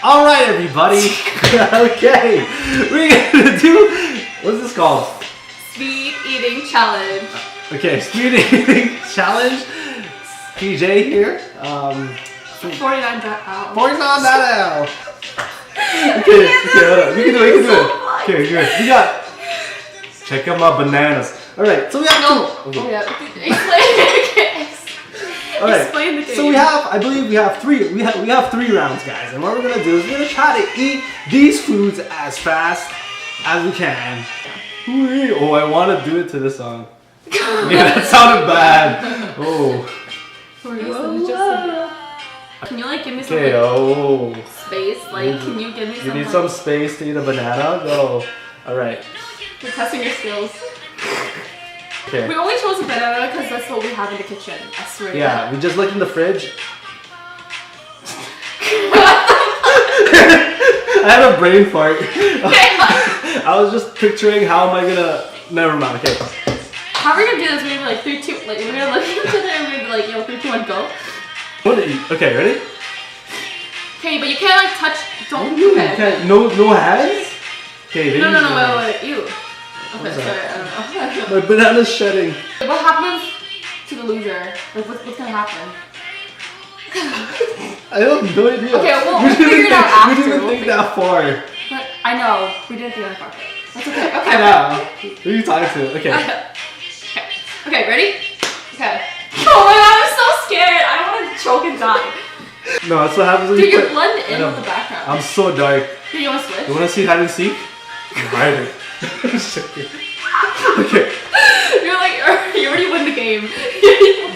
All right, everybody. Okay, we're gonna do, what's this called? Speed eating challenge. Okay, speed eating challenge. PJ here. 49 down. 49 down. Okay, hold on. We can do it. Okay, good. We got. Check out my bananas. All right, so we have No. two. Oh yeah. Explain. All right. Explain the game. So I believe we have three. We have 3 rounds, guys. And what we're gonna do is we're gonna try to eat these foods as fast as we can. Oh, I want to do it to this song. Yeah, that sounded bad. Oh. Can you like give me some Okay. Oh. space? Like, can you give me some? You need some space to eat a banana. Go. All right. We're testing your skills. Okay. We only chose a banana because that's what we have in the kitchen. I swear. Yeah, we just looked in the fridge. I had a brain fart. I was just picturing how am I gonna. Never mind. Okay. How are we gonna do this? We're gonna be like 3, 2. Like we're gonna look at each other and we're gonna be like, yo, 3, 2, 1, go. What to eat? Okay, ready? Okay, but you can't like touch. Don't. You Okay. can't. No hands. Okay. No, wait. Ew. Okay, sorry. I don't know. My banana's shedding. What happens to the loser? Like, what's gonna happen? I have no idea. Okay, we'll figure it out after. We didn't think that far. But I know we didn't think that far. That's okay. Okay. Yeah. Who are you talking to? Okay. Okay, ready? Okay. Oh my god, I'm so scared. I don't want to choke and die. No, that's what happens when Dude, you you blend in with the background. I'm so dark. Dude, you want to switch? You want to see hide and seek? Hide it. Okay. You're like, you already won the game.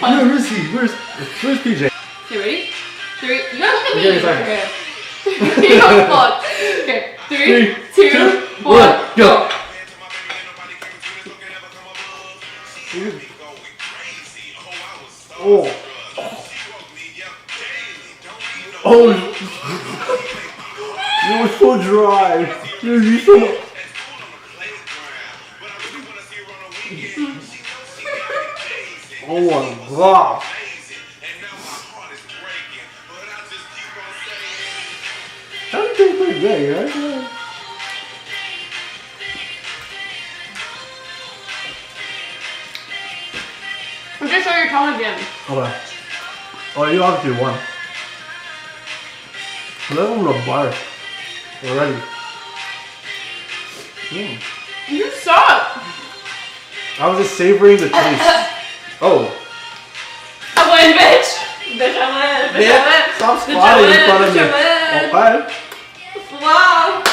Where's he? Where's PJ? Okay, ready? 3. You gotta look at me. Okay, sorry. Okay. You don't fuck. Okay. 3, 2, 1, go. Oh. Oh. You're so dry. You're so. Oh my god. That tastes pretty good, right? I'm just show your tongue again. Hold on. Oh, you obviously won. Look on the bar already. You suck. I was just savoring the taste. Oh. I win, bitch. Bitch, I win. Bitch, I win. Stop Bitch, squatting I in front win. of me. Bitch, I win. Okay. Wow.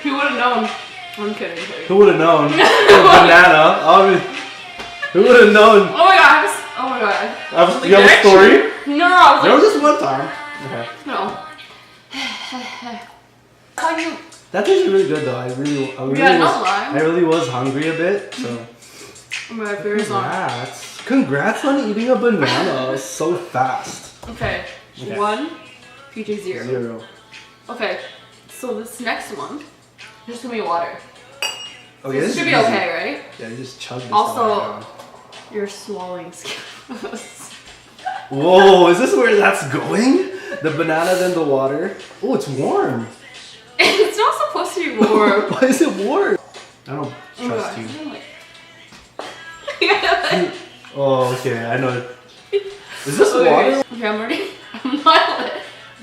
Who would have known? I'm kidding. Who would have known? Banana. Obviously. Who would have known? Oh my god. Oh my god. You have a story? No, I was There like, was just one time. Okay. no. How you? That tastes really good though. I really Yeah, no lie. I really was hungry a bit, so. Oh my god, very long. Congrats on eating a banana so fast. Okay. Okay. 1, PJ 0. 0. Okay. So this next one, just give me water. Okay, This is should be easy. okay, right? Yeah, you just chug this Also- down. You're swallowing skills. Whoa, is this where that's going? The banana, then the water. Oh, it's warm. It's not supposed to be warm. Why is it warm? I don't Oh my trust god. you. Oh, okay, I know. Is this Okay, water? okay, I'm ready. I'm not.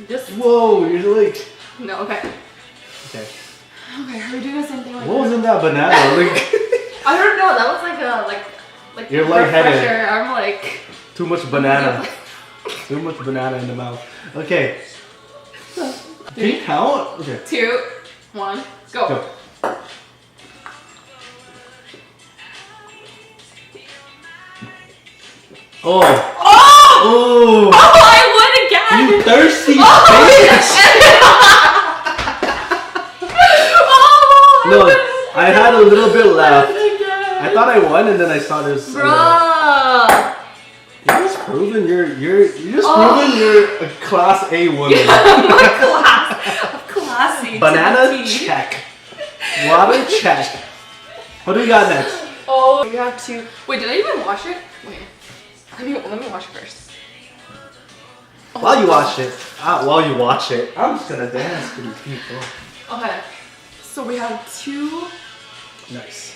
Just Whoa, you're like. no. Okay. Okay. Okay, are we doing the same thing? Like What was in that banana? Like, I don't know. That was like a like. You're blood lightheaded. pressure. I'm like. too much banana. Too much banana in the mouth. Okay. Can you count? Okay. 2, 1, go. Go. Oh. Oh! Oh. Oh! I won again. You thirsty Oh, bitch. Oh! No, I had a little bit left. Again. I thought I won, and then I saw this. Bruh. You're just proving you're a class A woman. Classy. Banana to the T. check. Water check. What do we got next? Oh, you have to. Wait, did I even wash it? Wait. Let me wash it first. While you watch it, I'm just gonna dance for these people. Okay. So we have 2 Nice.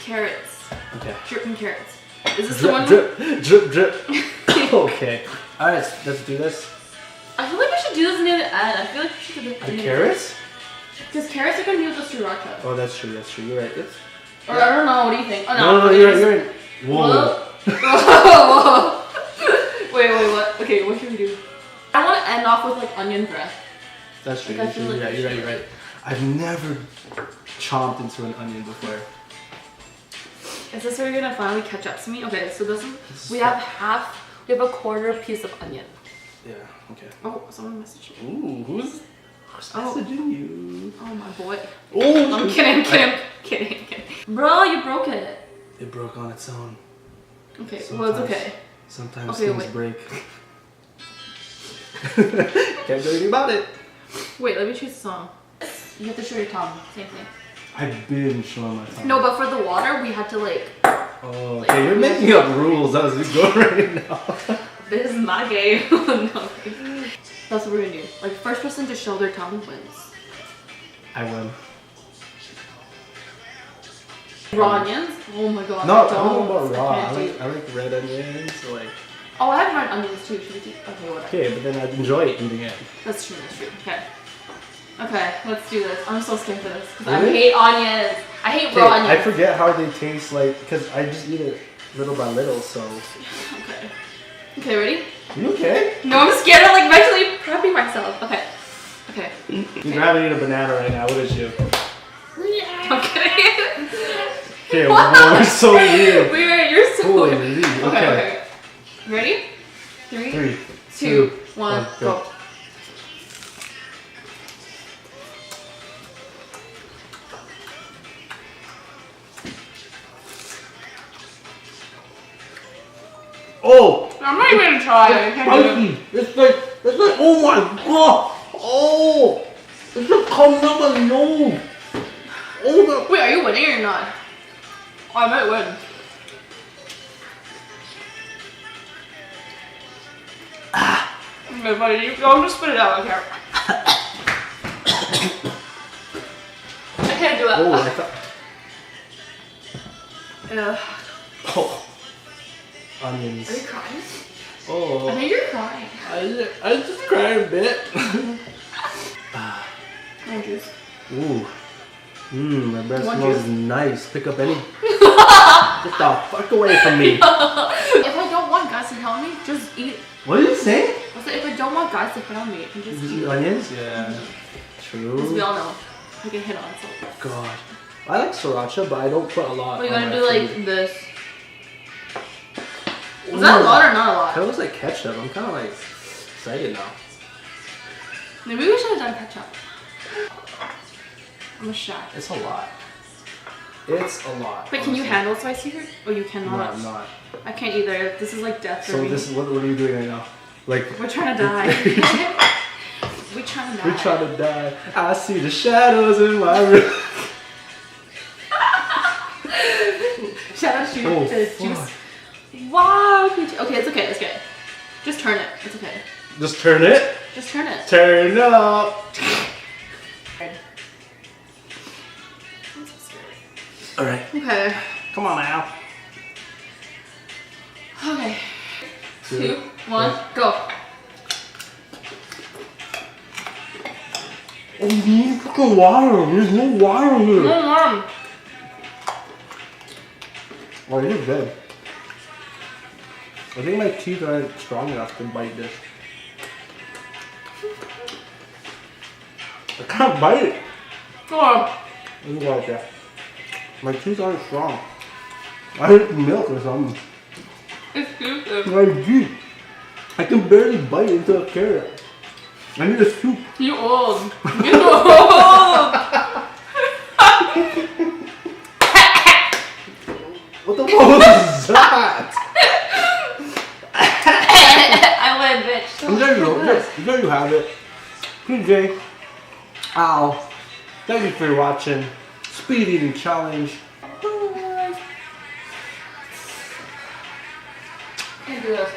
carrots. Okay. Dripping carrots. Is this the Drip, one? drip, drip, drip. Okay. All right, let's do this. I feel like we should do this near the end. I feel like we should do this. The carrots? Because carrots are gonna be with the sriracha. Oh, that's true. That's true. You're right. It's... Or I don't know. What do you think? Oh No, you're right. Whoa. Whoa. Wait, what? Okay, what should we do? I want to end off with like onion breath. That's true. Like, You're right. You're right. I've never chomped into an onion before. Is this where you're gonna finally catch up to me? Okay, so this is, we have a quarter piece of onion. Yeah. Okay. Oh, someone messaged me. Ooh, who's messaging you? Oh my boy. Oh, I'm kidding. Bro, you broke it. It broke on its own. Okay, Sometimes, well it's okay. Sometimes Okay, things wait. break. Can't do anything about it. Wait, let me choose a song. You have to show your tongue. Same thing. I've been showing my tongue. No, but for the water, we had to like. Oh, okay. You're making up rules as we go right now. This is my game. No. That's what we're gonna do. Like, first person to show their tongue wins. I win. Raw onions? Oh my god. No, I don't know about raw. can't do- I like red onions. So like. Oh, I have red onions too. Should we do? Okay, whatever. Okay, but then I'd enjoy eating it. That's true. Okay. Okay, let's do this. I'm so scared for this because I Really? hate onions. I hate Okay, raw onions. I forget how they taste like because I just eat it little by little. So. Okay. Okay, ready? You okay? No, I'm scared of like mentally prepping myself. Okay. Okay. You'd rather eat a banana right now. What is you? I'm kidding. Okay, we're so weird. Weird. You're so Holy, weird. Okay. Ready? 3, 2, 1, go. Oh! I'm not even gonna try. I can't do it. It's like, oh my god! Oh! It's just coming out my nose! Oh Wait, are you winning or not? Oh, I might win. Okay, buddy, you go just spit it out. I can't. I can't do it. Oh, I thought. Ugh. Oh. Are you Onions. crying? Oh. I think you're crying. I just cried a bit. No juice. Ooh. Mmm, my breath Want smells juice? nice. Pick up any. Get the fuck away from me. If I don't want guys to tell me, just eat. What did you say? I said, if I don't want guys to tell me, I can just Just eat. eat onions? Yeah. Because we True. all know I can hit on so. God. I like sriracha, but I don't put a lot. Well, you on gotta my do like food. this. Is that a lot or not a lot? That was like ketchup. I'm kind of like excited now. Maybe we should have done ketchup. I'm shy. It's a lot. It's a lot. Wait, can you honestly. handle spicy food? Oh, you No, cannot. I'm not. I can't either. This is like death for So me. this is what are you doing right now? Like We're trying to die. We're trying to die. we're trying to die. I see the shadows in my room. Shout out to Oh, the fuck. juice. Wow. Okay, it's okay. It's okay. Just turn it. It's okay. Just turn it. Just turn it. Turn up. I'm so scared. All right. Okay. Come on now. Okay. 2, 1, go. Oh, you need fucking water. There's no water here. Mom. Oh, you're good. I think my teeth aren't strong enough to bite this. I can't bite it. Go on. Look like that. My teeth aren't strong. I need milk or something. Excuse me. My teeth. I can barely bite into a carrot. I need a soup. You old. You old. What the fuck was that? I win, bitch. And there you go. There you have it. PJ. Al. Thank you for watching. Speed eating challenge. Can't do this.